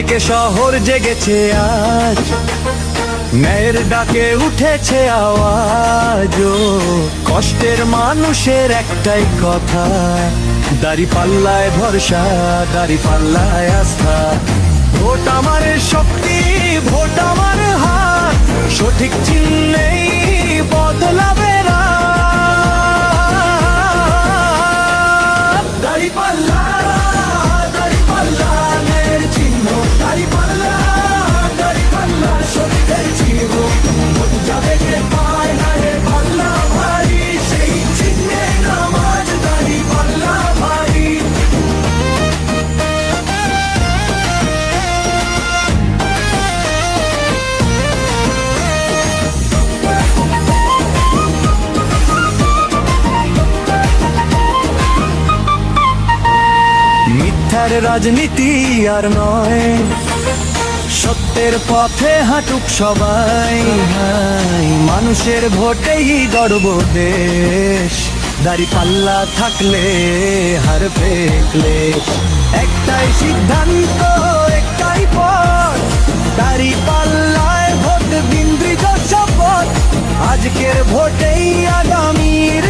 থেকে শহর জেগেছে আজ, ন্যায়ের ডাকে উঠেছে আওয়াজ। কষ্টের মানুষের একটাই কথা, দাঁড়িপাল্লায় ভরসা, দাঁড়িপাল্লায় আস্থা। ভোট আমার শক্তি, ভোট আমার হাত, সঠিক চিহ্নেই বদলাবে রাত। দাঁড়িপাল্লা, দাঁড়িপাল্লা ন্যায়ের চিহ্ন, দাঁড়িপাল্লা, দাঁড়িপাল্লা সত্যের চিহ্ন। ভোট যাবে কে পায় না রে পাল্লা ভারী, সেই চিহ্নে নামাজ দাঁড়িপাল্লা ভারী। মিথ্যার রাজনীতি আর নয়, সত্যের পথে হাঁটুক সবাই। মানুষের ভোটেই গড়ব দেশ, দাঁড়িপাল্লা থাকলে হার পেকলে। একটাই সিদ্ধান্ত, একটাই পথ, দাঁড়িপাল্লায় ভোট দিন দৃঢ় শপথ। আজকের ভোটেই আগামীর